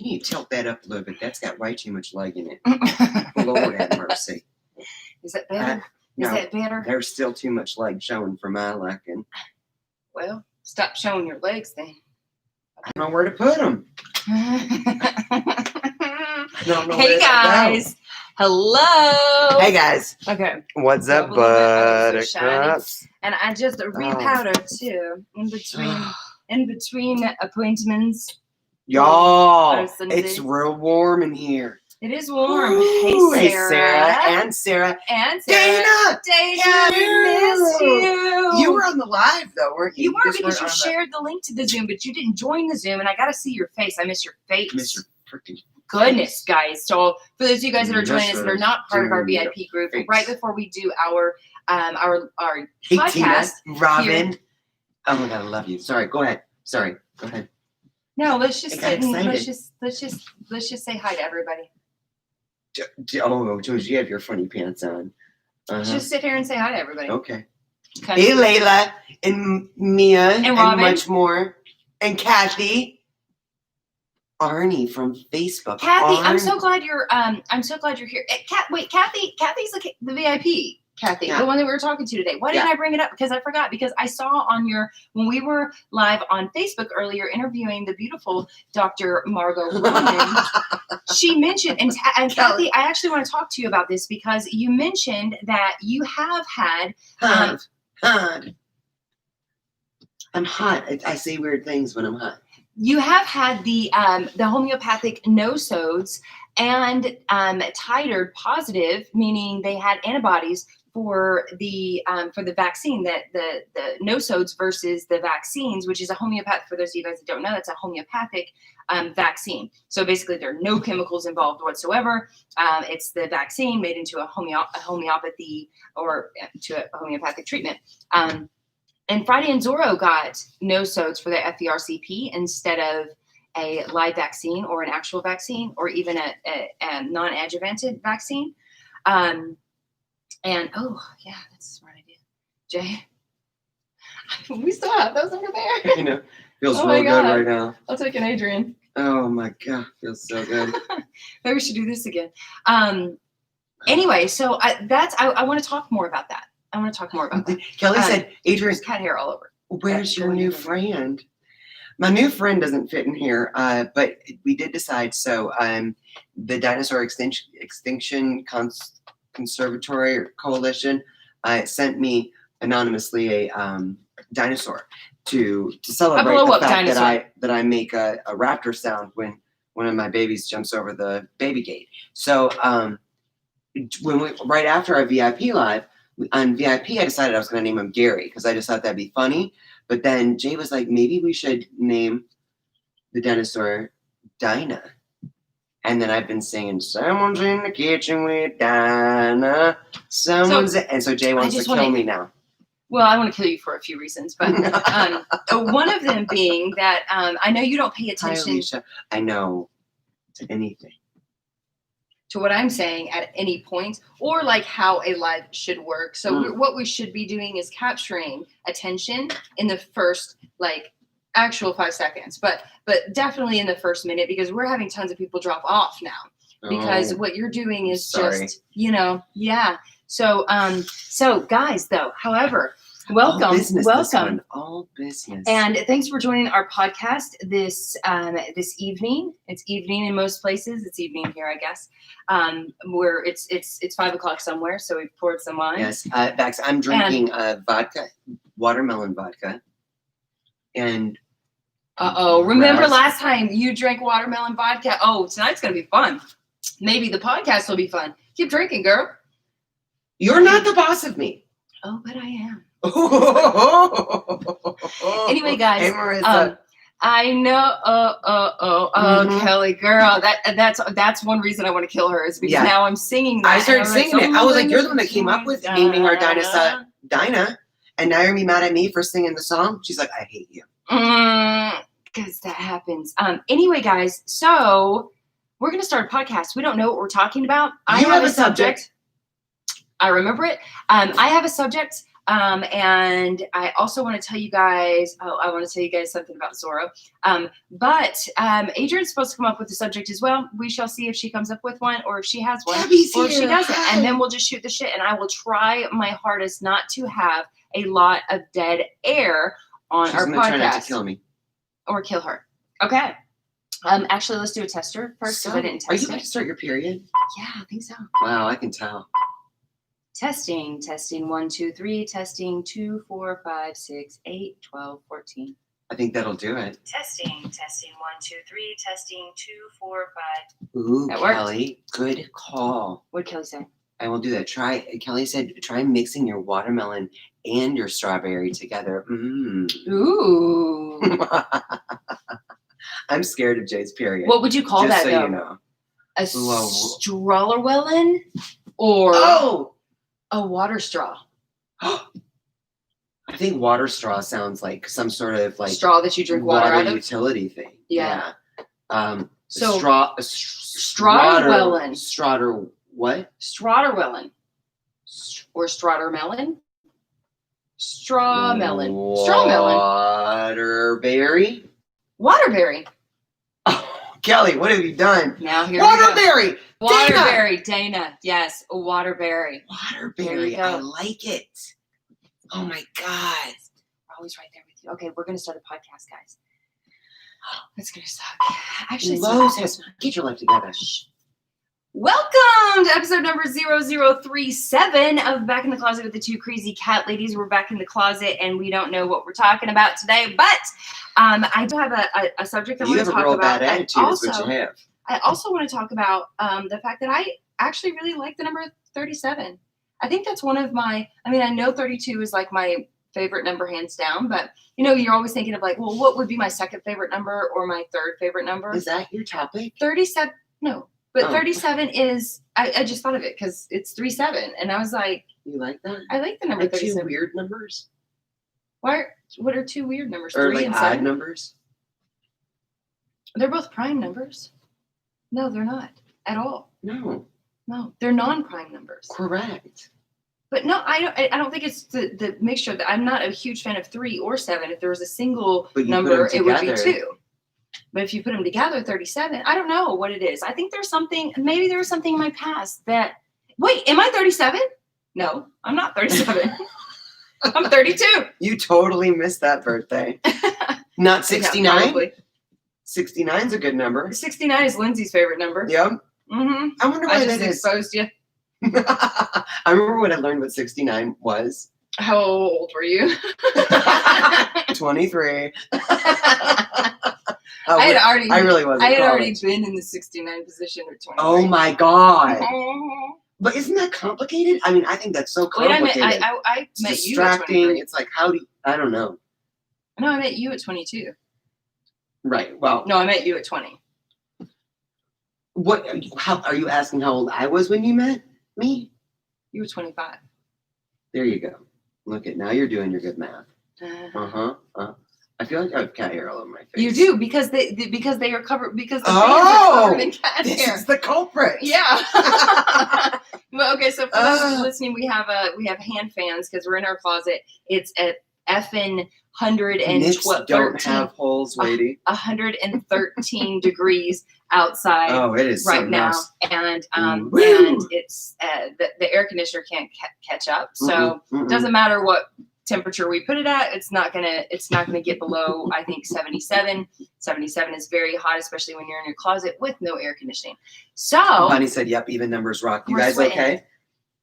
You need to tilt that up a little bit. That's got way too much leg in it. Lord have mercy. Is that better? No, Is that better? There's still too much leg showing for my liking. Well, stop showing your legs then. I don't know where to put them. Hey guys. Hello. Hey guys. Okay. What's up, Rub a little bit. Oh, it's so buttercups? And I just repowdered too in between appointments. Y'all, Sunday. it's real warm in here. It is warm. Ooh, Hey Sarah. And Sarah. And Sarah. Dana, we missed you. You were on the live though, weren't you? You were, because weren't you on shared the link to the Zoom, but you didn't join the Zoom, and I got to see your face. I miss your face. Miss your freaking goodness, guys. So for those of you guys that are joining us that are not part of our Dude, VIP group, face. right before we do our Hey, podcast, Tina, Robin. here- Oh my God, I love you. Sorry, go ahead. Sorry, go ahead. No, let's just I got sit and excited. let's just say hi to everybody. Oh, George, you have your funny pants on. Let's just sit here and say hi to everybody. Okay. Okay. Hey, Layla and Mia and Robin. much more. And Kathy. Arnie from Facebook. Kathy, I'm Arnie. so glad you're here. Kathy's the VIP. Kathy, Yeah. the one that we were talking to today. Why didn't I bring it up? Because I forgot. Because I saw when we were live on Facebook earlier interviewing the beautiful Dr. Margot Roman, she mentioned, and Kathy, I actually want to talk to you about this because you mentioned that you have had Hot. I'm hot. I say weird things when I'm hot. you have had the homeopathic no-sodes and titered positive, meaning they had antibodies for the vaccine, that the no-sodes versus the vaccines, which is a homeopathic, for those of you guys that don't know, that's a homeopathic vaccine. So basically there are no chemicals involved whatsoever. It's the vaccine made into a homeopathy or to a homeopathic treatment. And Friday and Zorro got no-sodes for the FERCP instead of a live vaccine or an actual vaccine or even a non-adjuvanted vaccine. And oh yeah, that's a smart idea. Jay, we still have those over there. You know, feels Oh real my good God. right now. I'll take an Adrienne. Oh my God, feels so good. Maybe we should do this again. Anyway, so I want to talk more about that. I want to talk more about that. Kelly said, Adrienne, There's cat hair all over. where's your new friend? My new friend doesn't fit in here, but we did decide. So the Dinosaur Extinction Conservatory or Coalition sent me anonymously a dinosaur to celebrate the fact that I make a raptor sound when one of my babies jumps over the baby gate. So right after our VIP live, on VIP, I decided I was going to name him Gary because I just thought that'd be funny. But then Jay was like, maybe we should name the dinosaur Dinah. And then I've been singing, someone's in the kitchen with Dinah. And so Jay wants to kill me now. Well, I want to kill you for a few reasons, but one of them being that I know you don't pay Hi, attention Alicia. I know to anything. to what I'm saying at any point, or like how a live should work. So what we should be doing is capturing attention in the first actual 5 seconds, but definitely in the first minute, because we're having tons of people drop off now because what you're doing is just, yeah. So guys though, however, welcome. All business. And thanks for joining our podcast this evening. It's evening in most places. It's evening here, I guess. Where it's 5 o'clock somewhere, so we've poured some wine. Yes, Bax, I'm drinking vodka, watermelon vodka, and remember last time you drank watermelon vodka? Oh, tonight's gonna be fun. Maybe the podcast will be fun. Keep drinking, girl. You're not the boss of me. Oh, but I am. Anyway, guys, hey, Marissa. I know. Kelly, girl, that's one reason I want to kill her is because now I'm singing that. I started singing it. I was like, you're the one that came up with naming our dinosaur Dinah, and now you're gonna be mad at me for singing the song. She's like, I hate you. Because that happens. Anyway, guys, so we're gonna start a podcast. We don't know what we're talking about. I have a subject. I remember it. I have a subject. And I also want to tell you guys, I want to tell you guys something about Zorro. But Adrienne's supposed to come up with a subject as well. We shall see if she comes up with one or if she has one Gabby's or if she here. doesn't. Hi. And then we'll just shoot the shit. And I will try my hardest not to have a lot of dead air on She's our gonna try not to podcast kill me. or kill her. Okay. Actually, let's do a tester first because I didn't Are you test going it. to start your period? Yeah, I think so. Wow, I can tell. Testing, 1, 2, 3, testing 2, 4, 5, 6, 8, 12, 14. I think that'll do it. Testing, 1, 2, 3, testing 2, 4, 5. Ooh, That worked. Kelly, good call. What did Kelly say? I will do that. Kelly said, try mixing your watermelon and your strawberry together. Ooh. I'm scared of Jay's period. What would you call just that so though? you know. A Whoa. strawlerwellen or Oh! a water straw? I think water straw sounds like some sort of like Straw that you drink water out of? utility thing. Yeah. So Strawderwellen. Strawder what? Strawderwellen. Or strawdermelon? Strawmelon. Strawmelon. Waterberry. Waterberry. Oh, Kelly, what have you done? Now here we go. Waterberry. Waterberry, Dana. Yes, a waterberry. There Waterberry. you go. I like it. Oh my God. We're always right there with you. Okay, we're gonna start a podcast, guys. It's gonna suck. Actually, it's Lowe's not. has get your life together. Welcome to episode number 0037 of Back in the Closet with the Two Crazy Cat Ladies. We're back in the closet and we don't know what we're talking about today, but I do have a subject I You want have to a talk real about. bad attitude, is what you have. I also want to talk about the fact that I actually really like the number 37. I think that's one of my, I know 32 is like my favorite number hands down, but you're always thinking of like, well, what would be my second favorite number or my third favorite number? Is that your topic? 37, no. But Oh. 37 is, I just thought of it because it's 37. And I was like, You like that? I like the number Like two 37. weird numbers? What are two weird numbers? Or 3 like and odd 7? numbers? They're both prime numbers. No, they're not at all. No. No, they're non-prime numbers. Correct. But no, I don't think it's the mixture. That I'm not a huge fan of 3 or 7. If there was a single But you put number, them it would be together. 2. But if you put them together, 37, I don't know what it is. I think there's something, maybe there was something in my past that, wait, am I 37? No, I'm not 37. I'm 32. You totally missed that birthday. Not 69? Yeah, 69 is a good number. 69 is Lindsay's favorite number. Yep. Mm-hmm. I wonder why I just that is. exposed you. I remember when I learned what 69 was. How old were you? 23. I had already. I really wasn't. I had college. already been in the 69 position at 23. Oh my God. But isn't that complicated? I think that's so Wait, complicated. I It's met you at distracting. 23. It's like, how do you, I don't know. No, I met you at 22. Right. Well, No, I met you at 20. what? How are you asking how old I was when you met me? You were 25. There you go. Look at now you're doing your good math. I feel like I have cat hair all over my face. You do because they are covered because the fans Oh, are covered in cat This hair. is the culprit. Yeah. Well, okay. So for those listening, we have hand fans because we're in our closet. It's at effing Nips 112. don't have holes, lady. 113 degrees outside Oh, it is right something now, else. and Woo! and it's the air conditioner can't catch up. So Mm-mm. it doesn't matter what temperature we put it at, it's not gonna get below, I think, 77. 77 is very hot, especially when you're in your closet with no air conditioning. So Bunny said, "Yep, even numbers rock." You We're guys sweating. okay?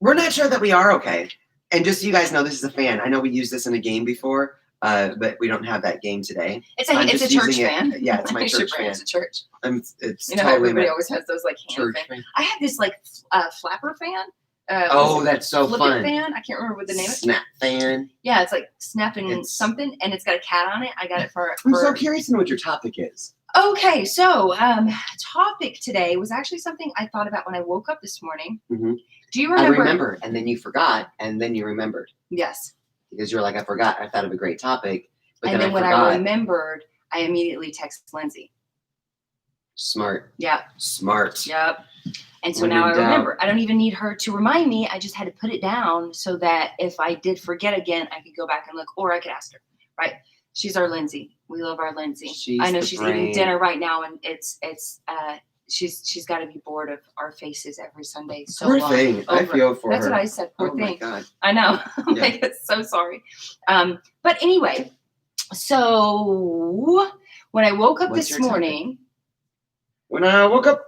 We're not sure that we are okay. And just so you guys know, this is a fan. I know we used this in a game before, but we don't have that game today. it's I'm a just church using it- fan. yeah, it's my I should church bring it fan. to church. It's You know, totally everybody my always has those like hand church fans. fan. I have this like flapper fan. Oh, that's so flip fun. it fan. I can't remember what the name is. Snap fan. Yeah, it's like snapping It's- something, and it's got a cat on it. I got it for. I'm so curious to know what your topic is. Okay, so topic today was actually something I thought about when I woke up this morning. Mhm. Do you I remember? remember, and then you forgot, and then you remembered Yes. because you're like, I forgot. I thought of a great topic, but And then then when forgot. I remembered, I immediately texted Lindsay. Smart, Yeah. smart. Yep. And so When now I in doubt. remember. I don't even need her to remind me. I just had to put it down so that if I did forget again, I could go back and look, or I could ask her. Right? She's our Lindsay. We love our Lindsay. I know she's eating dinner right now, and she's got to be bored of our faces every Sunday. So Poor long. thing. I feel for That's her. what I said. Poor thing. Oh my God. I know. I'm Yeah. like, so sorry. But anyway, so when I woke up What's this your topic? morning, When I woke up.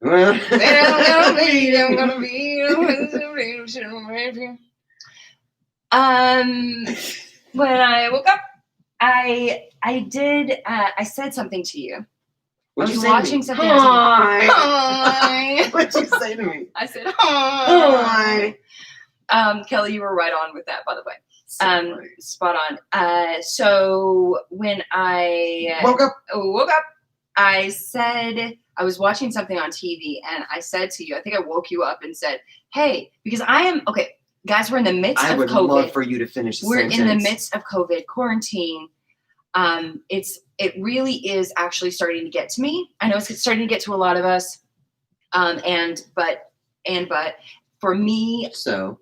I'm gonna be. When I woke up, I said something to you. What'd I you was say to watching me? something. Hi. Hi. What'd you say to me? I said Hi. Kelly, you were right on with that, by the way. So funny. Spot on. So when I Woke up. I said I was watching something on TV, and I said to you, I think I woke you up and said, "Hey," because I am okay, guys. We're in the midst I of would COVID. love for you to finish the We're sentence. in the midst of COVID quarantine. It really is actually starting to get to me. I know it's starting to get to a lot of us. But for me, So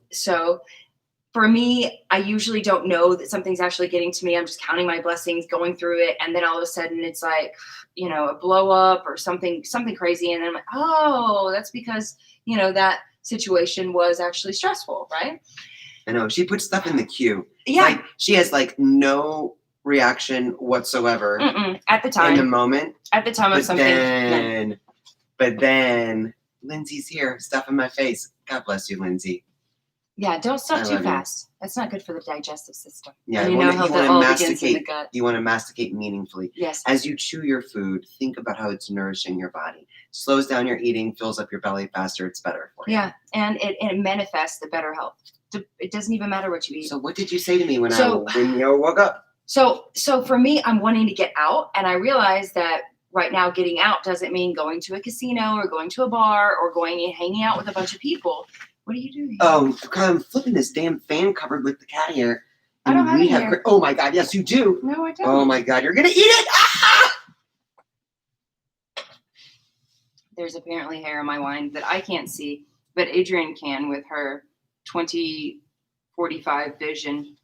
for me, I usually don't know that something's actually getting to me. I'm just counting my blessings, going through it, and then all of a sudden it's like, a blow up or something crazy, and then I'm like, oh, that's because that situation was actually stressful, right? I know she puts stuff in the queue. Yeah. Like she has like no reaction whatsoever at the time. in the moment. At the time of something. But then Lindsay's here, stuff in my face. God bless you, Lindsay. Yeah, don't I stuff too love you. fast. That's not good for the digestive system. Yeah, and you know want how to that all begins in the masticate. gut. You want to masticate meaningfully. Yes. As you chew your food, think about how it's nourishing your body. Slows down your eating, fills up your belly faster. It's better for you. Yeah, and it manifests the better health. It doesn't even matter what you eat. So what did you say to me when So- you woke up? So for me, I'm wanting to get out, and I realize that right now getting out doesn't mean going to a casino or going to a bar or going and hanging out with a bunch of people. What are you doing? Oh, I'm flipping this damn fan covered with the cat hair. I don't have we it have. here. Oh my God! Yes, you do. No, I don't. Oh my God! You're gonna eat it. Ah! There's apparently hair in my wine that I can't see, but Adrienne can with her 20/45 vision.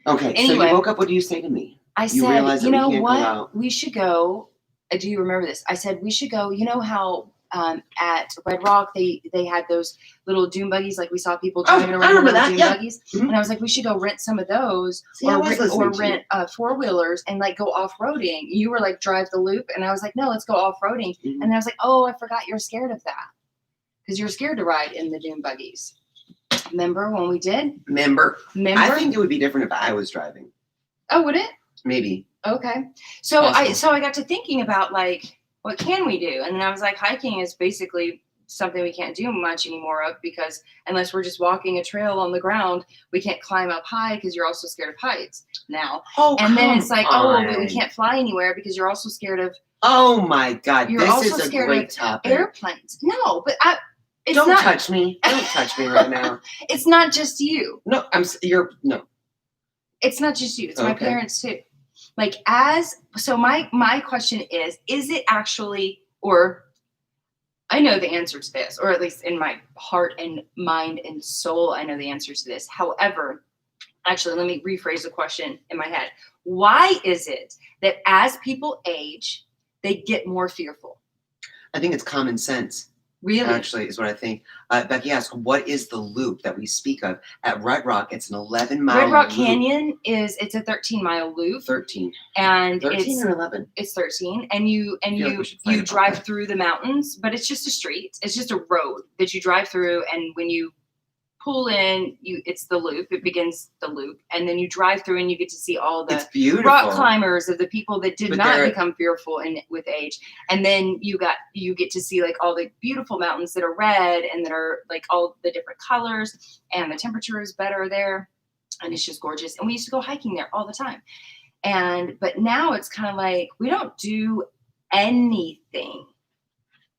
Okay. So Anyway. you woke up. What do you say to me? I You said, realize that you we know can't go what? out. We should go. Do you remember this? I said we should go. You know how at Red Rock they had those little dune buggies, like we saw people driving around I remember in little that, dune yeah. buggies, Mhm. and I was like, we should go rent some of those, See, I or was listening to you. rent 4-wheelers and like go off roading. You were like, drive the loop, and I was like, no, let's go off roading. Mhm. And then I was like, oh, I forgot you're scared of that because you're scared to ride in the dune buggies. Remember when we did? Remember? Remember? I think it would be different if I was driving. Oh, would it? Maybe. Okay. So Possible. I got to thinking about like, what can we do? And then I was like, hiking is basically something we can't do much anymore of, because unless we're just walking a trail on the ground, we can't climb up high because you're also scared of heights now. Oh, And then it's like, oh, but we on. can't fly anywhere because you're also scared of Oh my God! You're This also is a scared great of topic. airplanes. No, but it's Don't not. touch me. Don't touch me right now. It's not just you. No, no. It's not just you. It's my Okay. parents too. Like so my question is it actually, or I know the answer to this, or at least in my heart and mind and soul, I know the answer to this. However, actually, let me rephrase the question in my head. Why is it that as people age, they get more fearful? I think it's common sense. Really? Actually, is what I think. Becky asked, what is the loop that we speak of? At Red Rock, it's an 11-mile Red Rock loop. Canyon it's a 13-mile loop. 13. And 13 or 11? it's 13, and you like we should fight you about drive that. through the mountains, but it's just a street. It's just a road that you drive through, and when you pull in, it's the loop. It begins the loop, and then you drive through, and you get to see all the It's beautiful. rock climbers of the people that did But not they're- become fearful with age. And then you get to see like all the beautiful mountains that are red and that are like all the different colors, and the temperature is better there, and it's just gorgeous. And we used to go hiking there all the time. But now it's kind of like we don't do anything.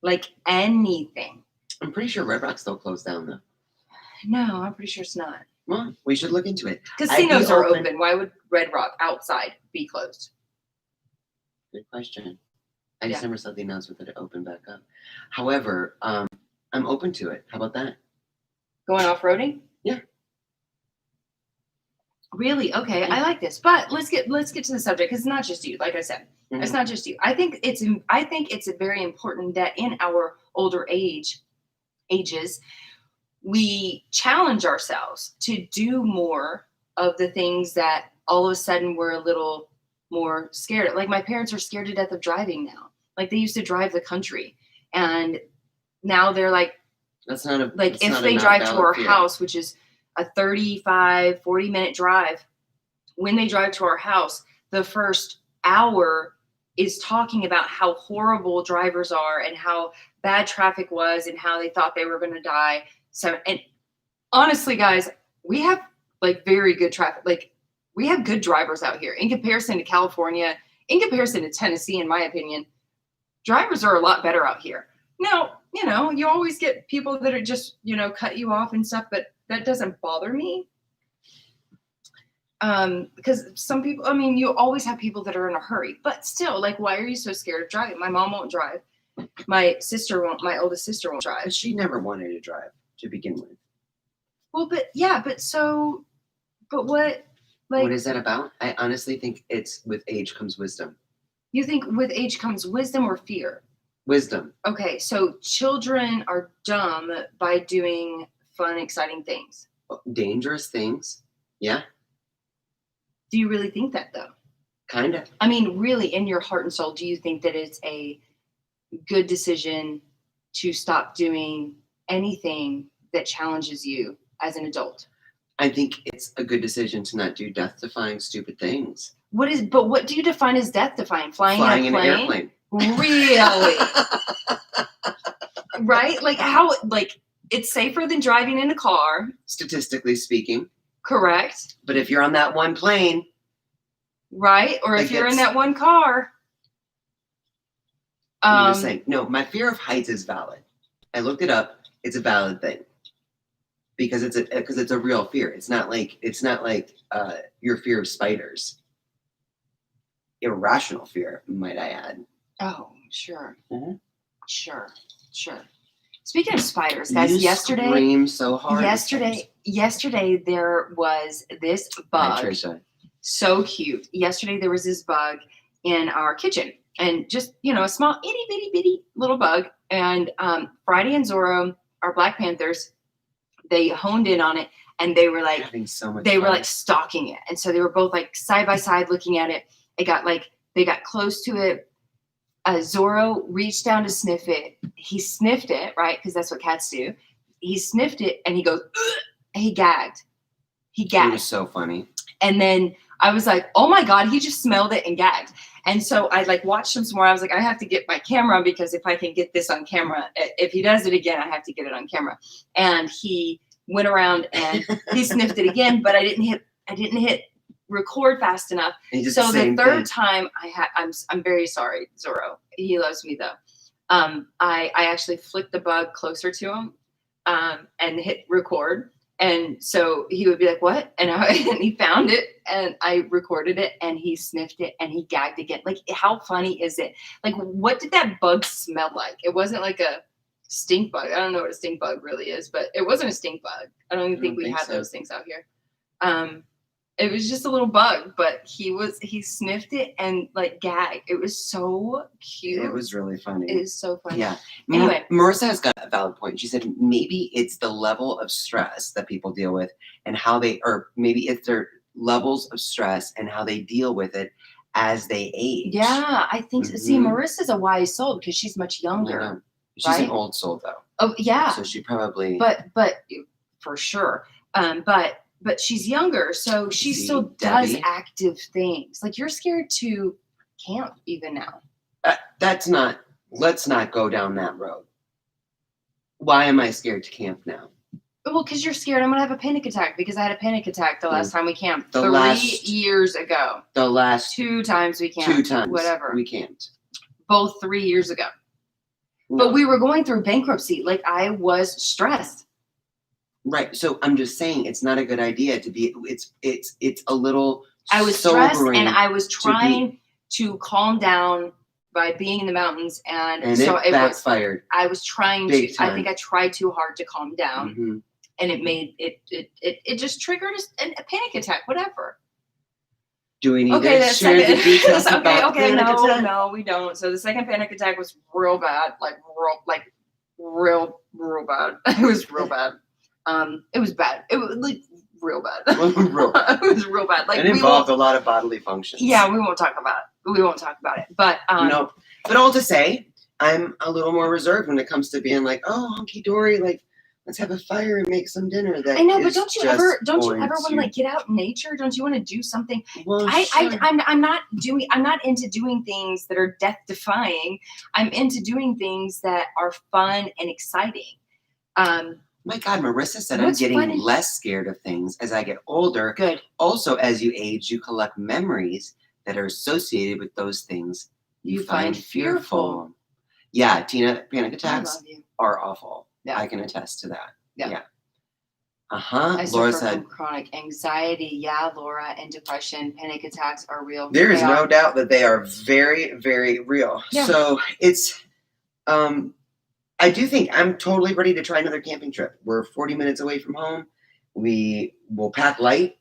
Like anything. I'm pretty sure Red Rock's still closed down, though. No, I'm pretty sure it's not. Well, we should look into it. Casinos I'd are be open. Why would Red Rock outside be closed? Good question. I just never saw the announcement that it opened back up. However, I'm open to it. How about that? Going off-roading? Yeah. Really? Okay, Yeah. I like this. But let's get to the subject, because it's not just you. Like I said, Mhm. it's not just you. I think it's very important that in our older ages, we challenge ourselves to do more of the things that all of a sudden we're a little more scared. Like, my parents are scared to death of driving now. Like, they used to drive the country, and now they're like, That's not a like, that's if not a they not drive to valid our fear. house, which is a 35, 40-minute drive, when they drive to our house, the first hour is talking about how horrible drivers are and how bad traffic was and how they thought they were going to die. So, and honestly, guys, we have like very good traffic. Like, we have good drivers out here in comparison to California, in comparison to Tennessee, in my opinion. Drivers are a lot better out here. Now, you always get people that are just, cut you off and stuff, but that doesn't bother me. Because some people, I mean, you always have people that are in a hurry, but still, like, why are you so scared of driving? My mom won't drive. My oldest sister won't drive. But she never wanted to drive to begin with. Well, but what, like, What is that about? I honestly think it's with age comes wisdom. you think with age comes wisdom or fear? Wisdom. Okay, so children are dumb by doing fun, exciting things. Dangerous things. Yeah. Do you really think that, though? Kind of. I mean, really, in your heart and soul, do you think that it's a good decision to stop doing anything that challenges you as an adult? I think it's a good decision to not do death-defying stupid things. But what do you define as death-defying? Flying in an an airplane. Really? Right? Like, how, like, it's safer than driving in a car. Statistically speaking. Correct. But if you're on that one plane. Right? Or if you're in that one car. I'm just saying. No, my fear of heights is valid. I looked it up. It's a valid thing. Because it's a real fear. It's not like your fear of spiders. Irrational fear, might I add. Oh, sure. Mm-hmm. Sure. Speaking of spiders, guys, you yesterday scream so hard. Yesterday there was this bug. Hi, Trisha. So cute. Yesterday there was this bug in our kitchen, and just, a small itty bitty little bug. And Friday and Zorro, our Black Panthers, they honed in on it, and they were like having so much they fun. were like stalking it. And so they were both like side by side looking at it. They got close to it. Zorro reached down to sniff it. He sniffed it, right? Because that's what cats do. He sniffed it and he goes, ugh! He gagged. It was so funny. And then I was like, oh my God, he just smelled it and gagged. And so I like watched him some more. I was like, I have to get my camera, because if I can get this on camera, if he does it again, I have to get it on camera. And he went around and he sniffed it again, but I didn't hit record fast enough. So the third time I'm very sorry, Zorro. He loves me though. I actually flicked the bug closer to him and hit record. And so he would be like, what? And he found it, and I recorded it, and he sniffed it and he gagged again. Like, how funny is it? Like, what did that bug smell like? It wasn't like a stink bug. I don't know what a stink bug really is, but it wasn't a stink bug. I don't even think we had those things out here. It was just a little bug, but he sniffed it and like gagged. It was so cute. It was really funny. It is so funny. Yeah. Anyway, Marissa has got a valid point. She said maybe it's the level of stress that people deal with, and or maybe it's their levels of stress and how they deal with it as they age. Yeah, I think so. See, Marissa's a wise soul because she's much younger. She's an old soul though. Oh yeah. So she probably. But for sure. But she's younger, so she still does active things. Like, you're scared to camp even now. Let's not go down that road. Why am I scared to camp now? Well, because you're scared I'm going to have a panic attack, because I had a panic attack the last time we camped. 3 years ago. The last 2 times we camped. 2 times. Whatever. We camped. Both 3 years ago. No. But we were going through bankruptcy. Like, I was stressed. Right. So I'm just saying it's not a good idea to be, it's a little I was stressed, and I was trying to calm down by being in the mountains, and so it backfired. I was trying Big to. time. I think I tried too hard to calm down, Mm-hmm. and it made it just triggered a panic attack. Whatever. Do we need Okay, to that's share the details about okay, panic attack? no, we don't. So the second panic attack was real bad, real bad. It was real bad. It was bad. It was like real bad. Real bad. It was real bad. Like it involved a lot of bodily functions. Yeah, we won't talk about it. We won't talk about it. But no. But all to say, I'm a little more reserved when it comes to being like, oh, hunky dory, like let's have a fire and make some dinner. That I know, but don't you ever want to to like get out in nature? Don't you want to do something? Well, I'm not into doing things that are death defying. I'm into doing things that are fun and exciting. My God, Marissa said I'm getting less scared of things as I get older. Good. Also, as you age, you collect memories that are associated with those things you find fearful. Yeah, Tina, panic attacks are awful. Yeah. I can attest to that. Yeah. I Laura suffer said from chronic anxiety. Yeah, Laura, and depression. Panic attacks are real. There is no doubt that they are very, very real. Yeah. So it's, I do think I'm totally ready to try another camping trip. We're 40 minutes away from home. We will pack light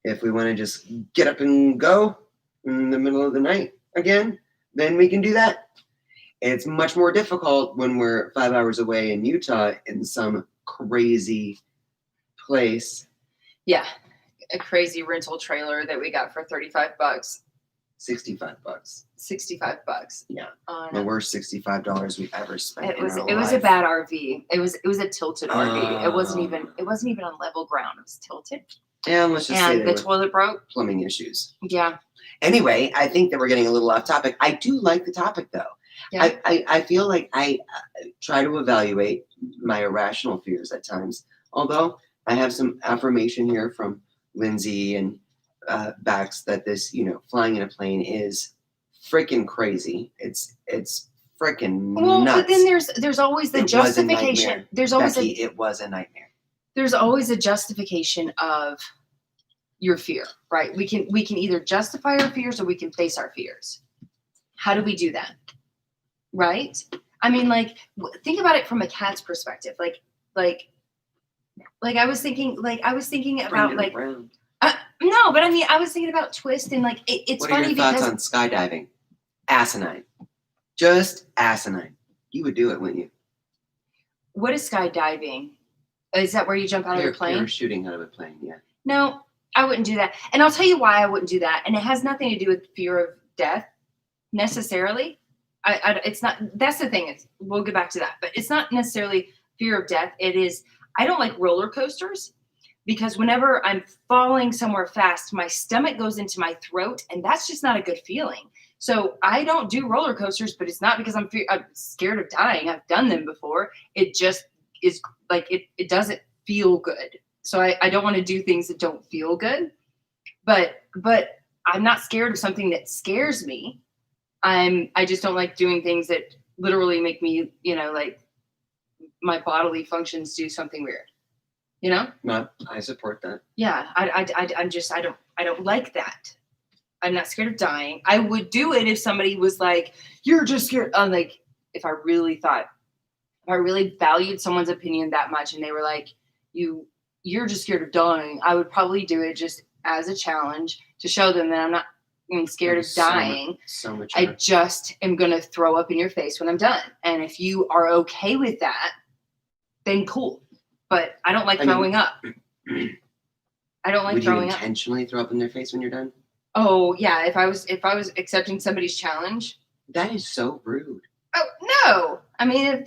if we want to just get up and go in the middle of the night again. Then we can do that. It's much more difficult when we're 5 hours away in Utah in some crazy place. Yeah, a crazy rental trailer that we got for $35. $65. $65. Yeah, the worst $65 we've ever spent. It was a bad RV. It was a tilted RV. It wasn't even on level ground. It was tilted. Yeah, let's just say the toilet broke. Plumbing issues. Yeah. Anyway, I think that we're getting a little off topic. I do like the topic though. Yeah. I feel like I try to evaluate my irrational fears at times. Although I have some affirmation here from Lindsay and Bax that this, flying in a plane is freaking crazy. It's freaking nuts. But then there's always the justification. It was a nightmare. There's always a justification of your fear, right? We can either justify our fears or we can face our fears. How do we do that? Right? I mean, like, think about it from a cat's perspective. Like I was thinking about like, no, but I mean, I was thinking about Twist and like, it's funny because. What are your thoughts on skydiving? Asinine. Just asinine. You would do it, wouldn't you? What is skydiving? Is that where you jump out of a plane? Parachuting out of a plane, yeah. No, I wouldn't do that. And I'll tell you why I wouldn't do that. And it has nothing to do with fear of death necessarily. It's not, that's the thing. We'll get back to that, but it's not necessarily fear of death. It is, I don't like roller coasters because whenever I'm falling somewhere fast, my stomach goes into my throat and that's just not a good feeling. So I don't do roller coasters, but it's not because I'm scared of dying. I've done them before. It just is like, it doesn't feel good. So I don't want to do things that don't feel good, but I'm not scared of something that scares me. I just don't like doing things that literally make me, like my bodily functions do something weird, No, I support that. Yeah. I don't like that. I'm not scared of dying. I would do it if somebody was like, you're just scared. Like if I really valued someone's opinion that much and they were like, you're just scared of dying, I would probably do it just as a challenge to show them that I'm not scared of dying. So much. I just am going to throw up in your face when I'm done. And if you are okay with that, then cool. But I don't like throwing up. I don't like throwing up. Would you intentionally throw up in their face when you're done? Oh yeah. If I was accepting somebody's challenge. That is so rude. Oh no. I mean,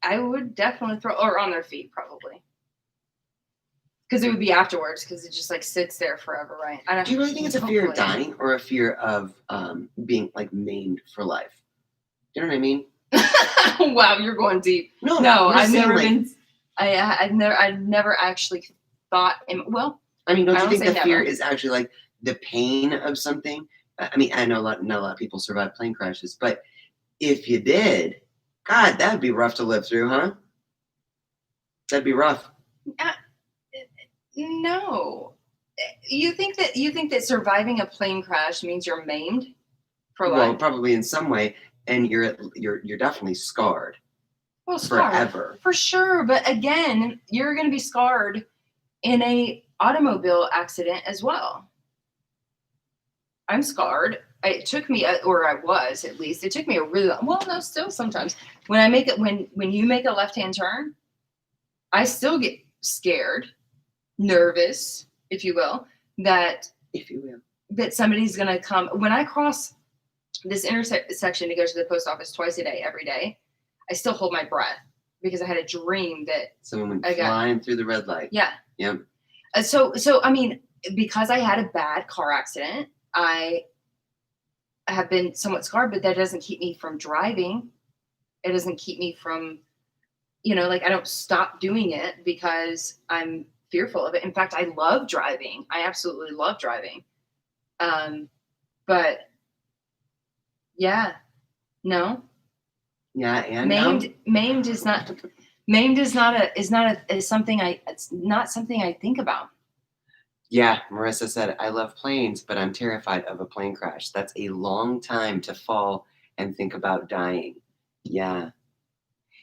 I would definitely throw, or on their feet probably. Because it would be afterwards, because it just like sits there forever, right? Do you really think it's a fear of dying or a fear of being like maimed for life? Do you know what I mean? Wow, you're going deep. No, I've never actually thought. Well, I mean, don't you think the fear is actually like the pain of something? I mean, I know not a lot of people survive plane crashes, but if you did, God, that'd be rough to live through, huh? That'd be rough. No. You think that surviving a plane crash means you're maimed for Well, life. probably in some way, and you're definitely scarred Well, scarred forever. for sure. But again, you're going to be scarred in a automobile accident as well. I'm scarred. It took me, or I was at least. It took me a really long, well, no, still sometimes when I make it when you make a left-hand turn, I still get scared, nervous, if you will, that somebody's going to come when I cross this intersection to go to the post office twice a day, every day. I still hold my breath because I had a dream that someone went flying through the red light. Yeah. Yep. So I mean, because I had a bad car accident, I have been somewhat scarred, but that doesn't keep me from driving. It doesn't keep me from, like I don't stop doing it because I'm fearful of it. In fact, I love driving. I absolutely love driving. But yeah, no. Yeah, and maimed is not something it's not something I think about. Yeah, Marissa said, I love planes, but I'm terrified of a plane crash. That's a long time to fall and think about dying. Yeah.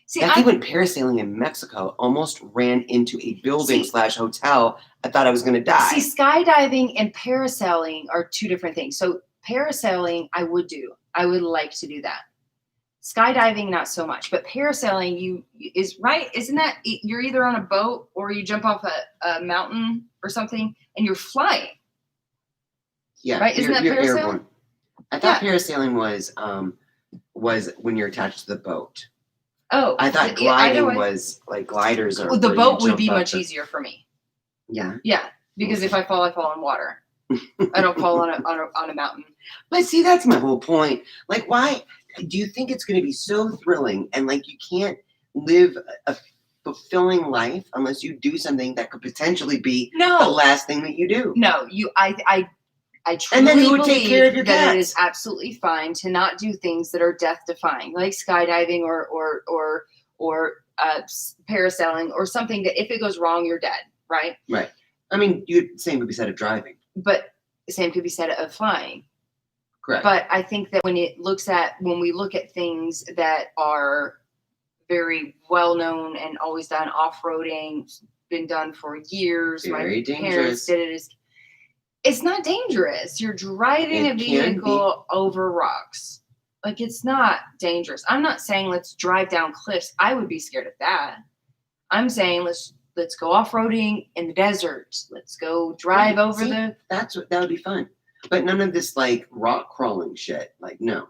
See, Becky went parasailing in Mexico, almost ran into a building / hotel. I thought I was going to die. See, skydiving and parasailing are two different things. So parasailing, I would do. I would like to do that. Skydiving, not so much. But parasailing, isn't that you're either on a boat or you jump off a mountain or something and you're flying. Yeah. Right? Isn't that parasailing? Airborne. I thought parasailing was when you're attached to the boat. Oh, I thought gliding was like gliders. Well, the boat would be much easier for me. Yeah. Yeah, because if I fall in water. I don't fall on a mountain. But see, that's my whole point. Like, why do you think it's going to be so thrilling and like you can't live a fulfilling life unless you do something that could potentially be the last thing that you do? No, I truly and then who would take care of your that cats? It is absolutely fine to not do things that are death-defying, like skydiving or parasailing or something that if it goes wrong, you're dead, right? Right. I mean, same could be said of driving. But the same could be said of flying. Correct. But I think that when we look at things that are very well known and always done, off-roading, been done for years. Very My dangerous. parents did it. It's not dangerous. You're driving a vehicle over rocks. Like, it's not dangerous. I'm not saying let's drive down cliffs. I would be scared of that. I'm saying let's go off-roading in the desert. Let's go drive over that would be fun. But none of this like rock crawling shit. Like, no.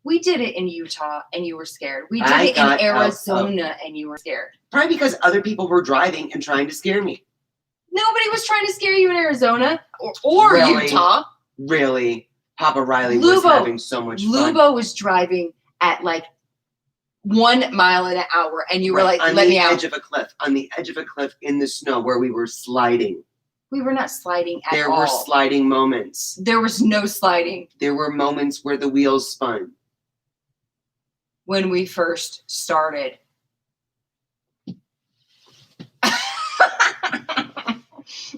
We did it in Utah and you were scared. We did it in Arizona and you were scared. Probably because other people were driving and trying to scare me. Nobody was trying to scare you in Arizona or really? Utah. Really? Papa Riley was having so much fun. Lubo was driving at like 1 mile an hour and you were like, let me out. On the edge of a cliff in the snow where we were sliding. We were not sliding at all. There were sliding moments. There was no sliding. There were moments where the wheels spun. When we first started.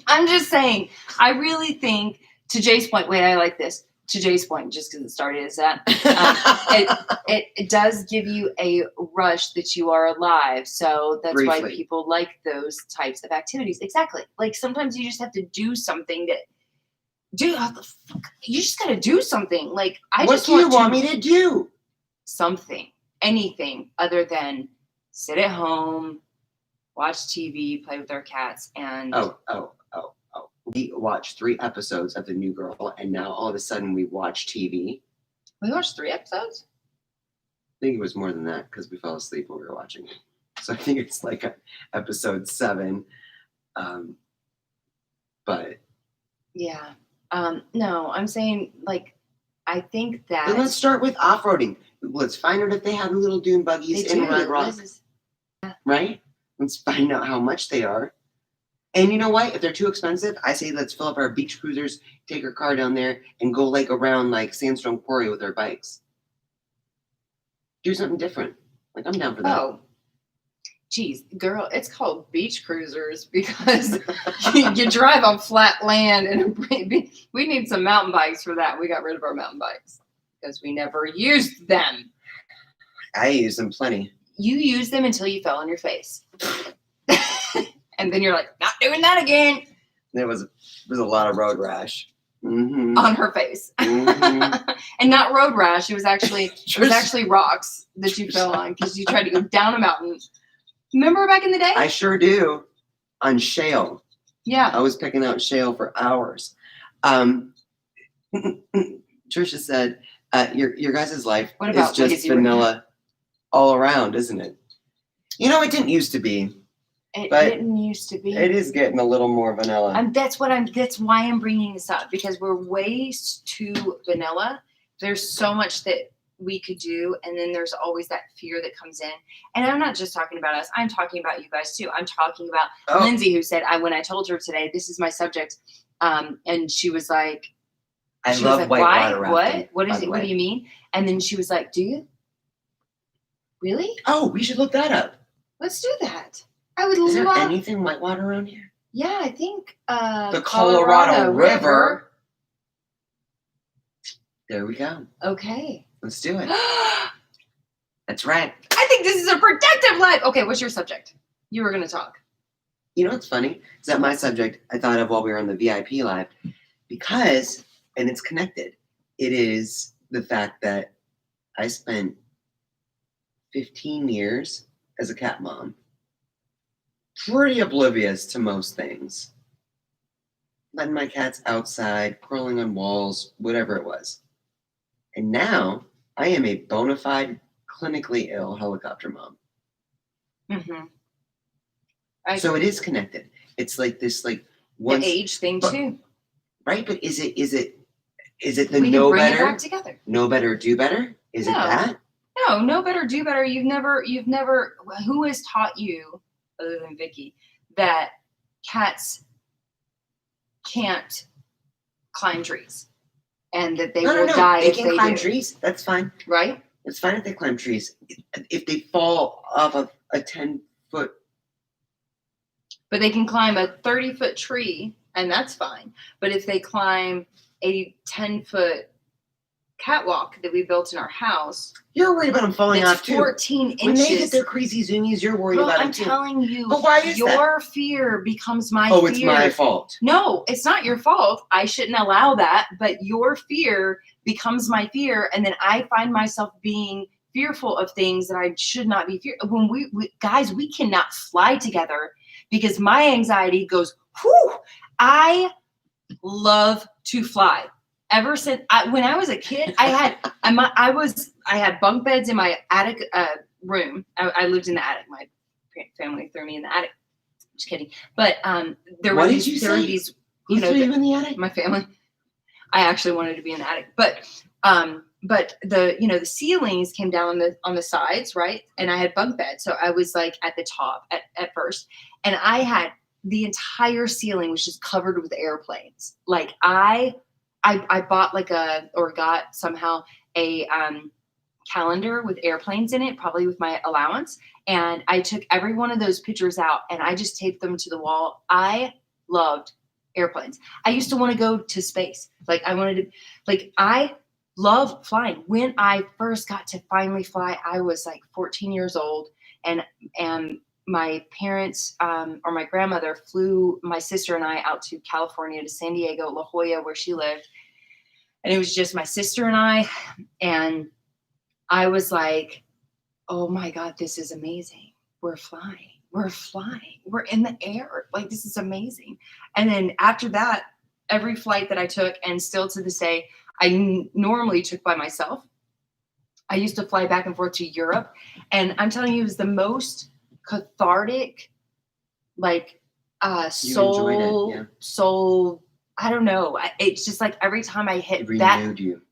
I'm just saying, I really think, to Jay's point, wait, I like this. To Jay's point, just because it started as that, it does give you a rush that you are alive. So that's why people like those types of activities. Exactly. Like sometimes you just have to do something you just got to do something. Like what do you want me to do? Something, anything other than sit at home, watch TV, play with our cats, and we watched 3 episodes of The New Girl, and now all of a sudden we watch TV. We watched 3 episodes? I think it was more than that because we fell asleep when we were watching it. So I think it's like episode 7. But yeah. No, I'm saying like I think that. Then let's start with off-roading. Let's find out if they have little dune buggies in Red Rock. Right? Let's find out how much they are. And you know what? If they're too expensive, I say let's fill up our beach cruisers, take our car down there, and go like around like Sandstone Quarry with our bikes. Do something different. Like, I'm down for that. Oh, geez, girl, it's called beach cruisers because you drive on flat land, and we need some mountain bikes for that. We got rid of our mountain bikes. because we never used them. I use them plenty. You used them until you fell on your face. And then you're like, not doing that again. There was a lot of road rash. Mm-hmm. On her face. Mm-hmm. And not road rash. It was actually rocks that you fell on because you tried to go down a mountain. Remember back in the day? I sure do. On shale. Yeah. I was picking out shale for hours. Trisha said, your guys' life What is about just lazy vanilla all around, isn't it? You know, it didn't used to be. It but didn't used to be. It is getting a little more vanilla. That's why I'm bringing this up, because we're way too vanilla. There's so much that we could do, and then there's always that fear that comes in. And I'm not just talking about us. I'm talking about you guys too. I'm talking about Lindsay, who said, when I told her today, this is my subject, and she was like, I love whitewater rafting. What is it? What do you mean? And then she was like, do you? Really? Oh, we should look that up. Let's do that. I would Is there love. anything whitewater around here? Yeah, I think the Colorado River. There we go. Okay. Let's do it. That's right. I think this is a productive life. Okay, what's your subject? You were going to talk. You know what's funny? Is that my subject I thought of while we were on the VIP live, because, and it's connected, it is the fact that I spent 15 years as a cat mom. Pretty oblivious to most things. Letting my cats outside, crawling on walls, whatever it was. And now I am a bona fide, clinically ill helicopter mom. Mm-hmm. So it is connected. It's like this, like the age thing too, right? But is it the we know can bring better, it back together. Know better, do better? Is it that? No, know better, do better. You've never. Who has taught you, other than Vicky, that cats can't climb trees and that they will die they if can they climb do. trees. That's fine. Right? It's fine if they climb trees. If they fall off of a 10-foot. But they can climb a 30-foot tree, and that's fine. But if they climb a 10-foot catwalk that we built in our house, you're worried about them falling off too. 14 inches. When they get their crazy zoomies, you're worried about I'm it too. telling you, but why is your fear becomes my fear. Oh, it's my fault. No, it's not your fault. I shouldn't allow that. But your fear becomes my fear, and then I find myself being fearful of things that I should not be fear. When we guys, we cannot fly together because my anxiety goes, whew. I love to fly. Ever since when I was a kid, I had bunk beds in my attic room. I lived in the attic. My family threw me in the attic. Just kidding. But there were these. Who threw you in the attic? My family. I actually wanted to be in the attic, but the ceilings came down on the sides, right? And I had bunk beds, so I was like at the top at first, and I had the entire ceiling was just covered with airplanes. Like I bought got somehow a calendar with airplanes in it, probably with my allowance. And I took every one of those pictures out and I just taped them to the wall. I loved airplanes. I used to want to go to space. I love flying. When I first got to finally fly, I was like 14 years old, and my parents or my grandmother flew my sister and I out to California, to San Diego, La Jolla, where she lived. And it was just my sister and I. And I was like, oh my God, this is amazing. We're flying. We're in the air. Like, this is amazing. And then after that, every flight that I took, and still to this day, I normally took by myself. I used to fly back and forth to Europe. And I'm telling you, it was the most cathartic, soul, I don't know. It's just like every time I hit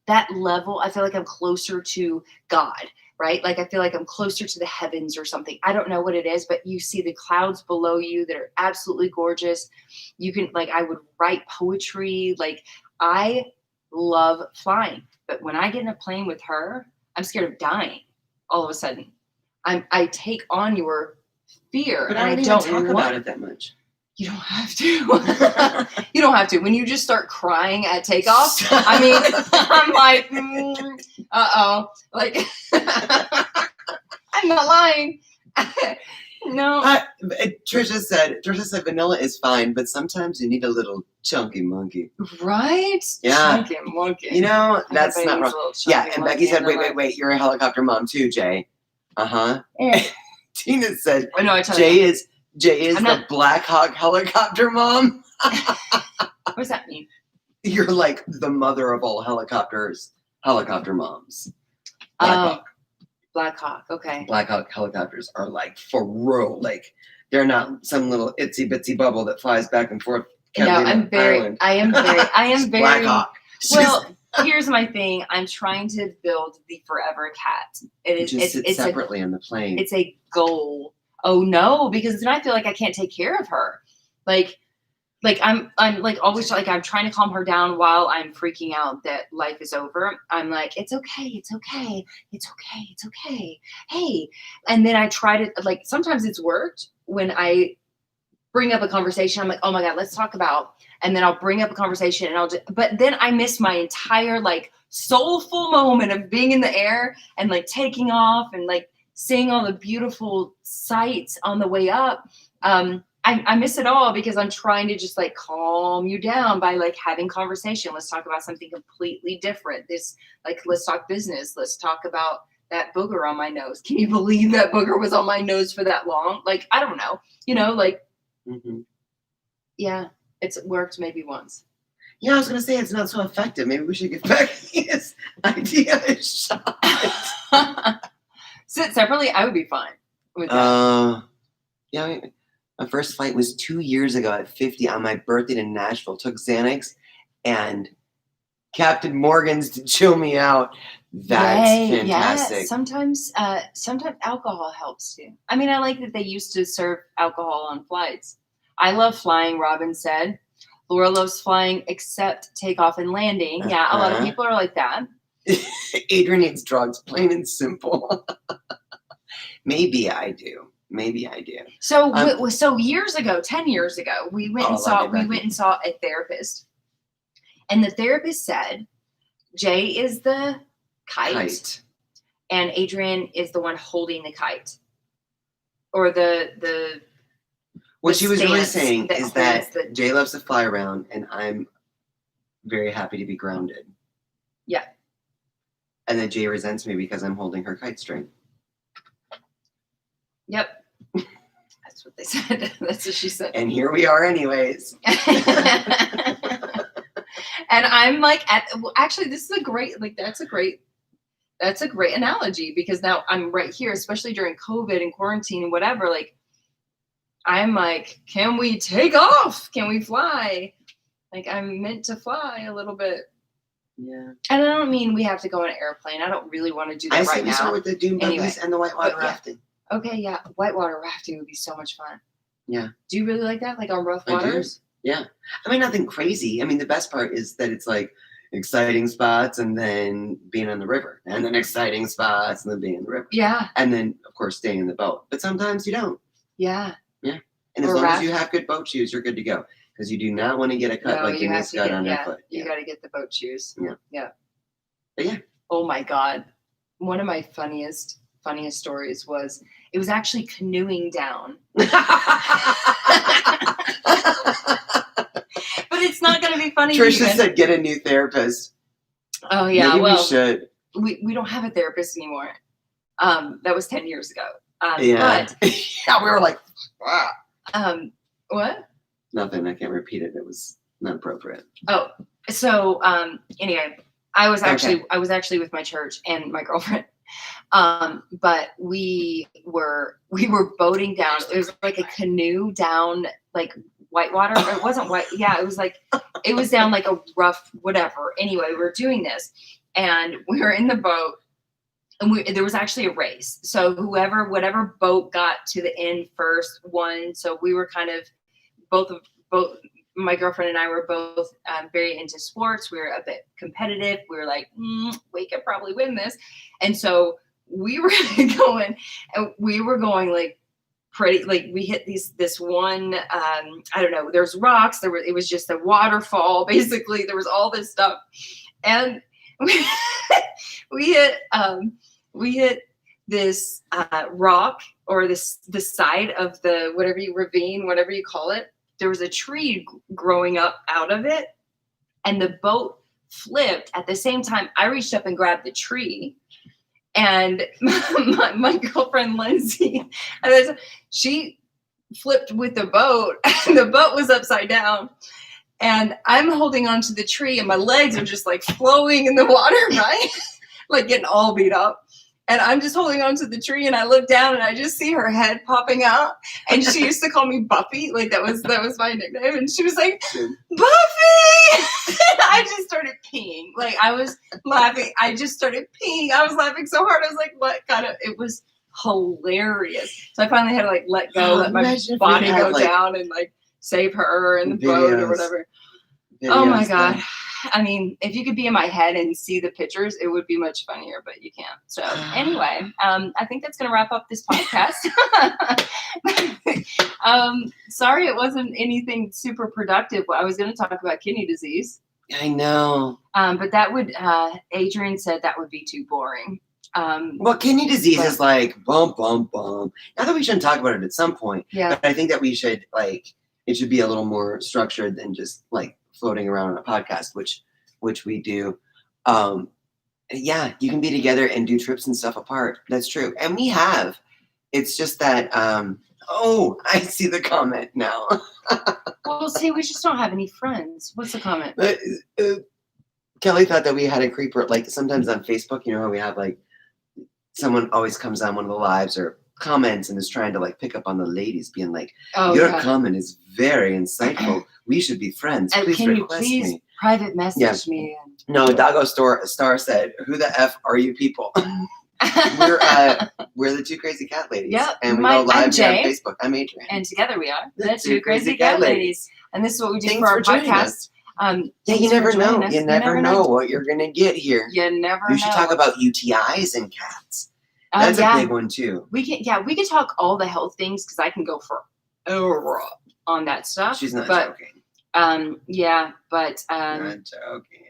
that level, I feel like I'm closer to God, right? Like I feel like I'm closer to the heavens or something. I don't know what it is, but you see the clouds below you that are absolutely gorgeous. You can, I would write poetry. Like, I love flying. But when I get in a plane with her, I'm scared of dying all of a sudden. I take on your fear. But I don't talk about it that much. You don't have to. You don't have to. When you just start crying at takeoff, I mean, I'm like, uh-oh. Like, I'm not lying. No. Trisha said vanilla is fine, but sometimes you need a little chunky monkey. Right? Yeah. Chunky monkey. You know, that's Everybody not needs a wrong. little chunky Yeah, and Becky monkey said, in their wait, life. you're a helicopter mom too, Jay. Uh-huh. Eh. Tina said, Oh, no, I tell Jay you. is the Black Hawk helicopter mom. What does that mean? You're like the mother of all helicopter moms. Black Hawk. Okay. Black Hawk helicopters are like for real. Like they're not some little itsy bitsy bubble that flies back and forth. No, I am very, Black Hawk. Well, here's my thing. I'm trying to build the forever cat. It's separately in the plane. It's a goal. Oh no, because then I feel like I can't take care of her. Like I'm like always like I'm trying to calm her down while I'm freaking out that life is over. I'm like, it's okay. Hey. And then I try to like sometimes it's worked when I bring up a conversation. I'm like, oh my God, let's talk about, and then I'll bring up a conversation and but then I miss my entire like soulful moment of being in the air and like taking off and like seeing all the beautiful sights on the way up. I miss it all because I'm trying to just like calm you down by like having conversation. Let's talk about something completely different. Let's talk business. Let's talk about that booger on my nose. Can you believe that booger was on my nose for that long? Like, I don't know, yeah, it's worked maybe once. Yeah, I was going to say it's not so effective. Maybe we should get Becky's idea a shot. Sit separately, I would be fine with that. Yeah, my first flight was 2 years ago at 50 on my birthday to Nashville. Took Xanax and Captain Morgan's to chill me out. That's fantastic. Yeah. Sometimes alcohol helps too. I mean, I like that they used to serve alcohol on flights. I love flying, Robin said. Laura loves flying except takeoff and landing. Yeah, a lot of people are like that. Adrienne needs drugs, plain and simple. Maybe I do. So years ago, 10 years ago, we went and saw a therapist. And the therapist said, Jay is the kite. And Adrienne is the one holding the kite. Or the what she was really saying is that Jay loves to fly around and I'm very happy to be grounded. Yeah. And then Jay resents me because I'm holding her kite string. Yep. That's what they said. That's what she said. And here we are anyways. And I'm like, actually, this is a great analogy because now I'm right here, especially during COVID and quarantine and whatever. Like, I'm like, can we take off? Can we fly? Like, I'm meant to fly a little bit. Yeah. And I don't mean we have to go on an airplane. I don't really want to do that right now. I start with the dune buggies and the whitewater rafting. Okay, yeah. Whitewater rafting would be so much fun. Yeah. Do you really like that? Like on rough waters? Yeah. I mean, nothing crazy. I mean, the best part is that it's like exciting spots and then being on the river. And then exciting spots and then being in the river. Yeah. And then, of course, staying in the boat. But sometimes you don't. Yeah. Yeah. And as long as you have good boat shoes, you're good to go. Because you do not want to get a cut like Denise got on her foot. You got to get the boat shoes. Yeah. Yeah. But yeah. Oh, my God. One of my funniest stories was it was actually canoeing down. But it's not going to be funny. Trisha said get a new therapist. Oh, yeah. Maybe we should. We don't have a therapist anymore. That was 10 years ago. Yeah. But, yeah, we were like, wow. What? Nothing. I can't repeat it. It was not appropriate. Oh, so anyway, I was actually with my church and my girlfriend. But we were boating down. It was like a canoe down like whitewater. It wasn't white. Yeah, it was down like a rough whatever. Anyway, we were doing this and we were in the boat and there was actually a race. So whatever boat got to the end first won. So we were kind of both my girlfriend and I were both very into sports. We were a bit competitive. We were like, we could probably win this. And so we were going like pretty, like we hit this one, I don't know, there's rocks, it was just a waterfall, basically. There was all this stuff. And we hit this rock, or the side of the ravine, whatever you call it. There was a tree growing up out of it, and the boat flipped at the same time. I reached up and grabbed the tree, and my girlfriend Lindsay, she flipped with the boat, and the boat was upside down. And I'm holding onto the tree, and my legs are just like flowing in the water, right? Like getting all beat up. And I'm just holding onto the tree, and I look down, and I just see her head popping out. And she used to call me Buffy, like that was my nickname. And she was like, Buffy! I just started peeing. Like I was laughing. I just started peeing. I was laughing so hard. I was like, what kind of? It was hilarious. So I finally had to like let go, let my body go down, and like save her and the boat or whatever. Oh my God. I mean, if you could be in my head and see the pictures, it would be much funnier, but you can't. So anyway, I think that's going to wrap up this podcast. Sorry, it wasn't anything super productive. I was going to talk about kidney disease. I know. But that would, Adrienne said that would be too boring. Well, kidney disease is like, bum, bum, bum. Not that we shouldn't talk about it at some point. Yeah. But I think that we should, like, it should be a little more structured than just, like, floating around on a podcast, which we do. Yeah, you can be together and do trips and stuff apart. That's true. And we have. It's just that, oh, I see the comment now. Well, see, we just don't have any friends. What's the comment? Kelly thought that we had a creeper, like sometimes on Facebook, you know how we have like, someone always comes on one of the lives or comments and is trying to like pick up on the ladies being like, your comment is very insightful. We should be friends. Please can you request please me. Private message me? No, Doggo Star said, who the F are you people? We're the two crazy cat ladies. Yep. And we go live here on Jae. Facebook. I'm Adrienne. And together we are the two crazy cat ladies. And this is what we do Thanks for our for joining podcast. us. Yeah, you never know. You never know what you're going to get here. You never know. We should talk about UTIs and cats. That's a big one too. We can talk all the health things because I can go for on that stuff. She's not joking. Yeah, but not joking.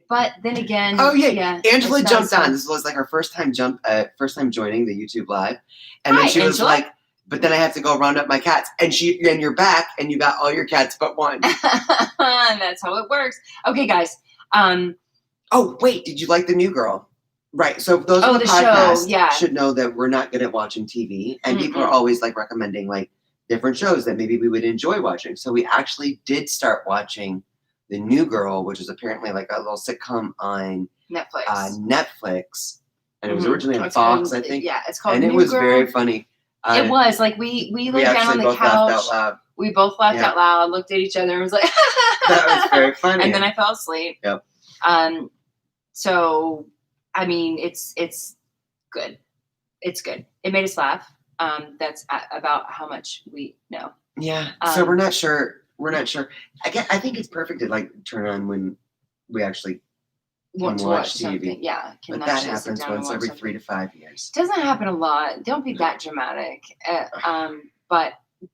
But then again, Angela jumped on. This was like her first time joining the YouTube live, and then she was like, "But then I have to go round up my cats," and you're back, and you got all your cats but one. That's how it works. Okay, guys. Oh wait, did you like the new girl? Right. So those on the podcast show, should know that we're not good at watching TV, and people are always like recommending like different shows that maybe we would enjoy watching. So we actually did start watching The New Girl, which is apparently like a little sitcom on Netflix, and it was originally on Fox, I think. Yeah, it's called. And it was very funny. It was like we laid down on the couch. Laughed out loud. We both laughed out loud, looked at each other, and was like, "That was very funny." And then I fell asleep. Yep. So I mean, it's good. It's good. It made us laugh. That's about how much we know. Yeah. So we're not sure. I think it's perfect to like turn on when we actually want to watch TV. Something. Yeah. But that happens once every 3 to 5 years. Doesn't happen a lot. Don't be that dramatic.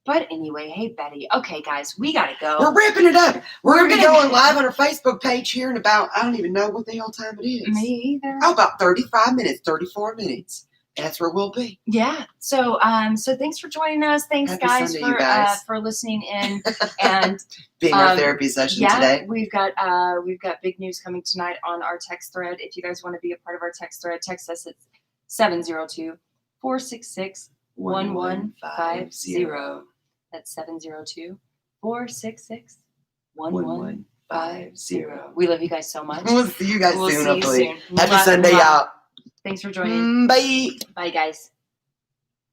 But anyway, hey Betty. Okay, guys, we gotta go. We're wrapping it up. We're gonna be going live on our Facebook page here in about, I don't even know what the hell time it is. Me either. Oh, about 35 minutes, 34 minutes. That's where we'll be. Yeah. So so thanks for joining us. Thanks Happy Sunday, for listening in and being our therapy session today. We've got big news coming tonight on our text thread. If you guys want to be a part of our text thread, text us at 702-466-1150. That's 702-466-1150. We love you guys so much. We'll see you guys soon, hopefully. Soon. Happy Sunday, y'all. Thanks for joining. Bye. Bye, guys.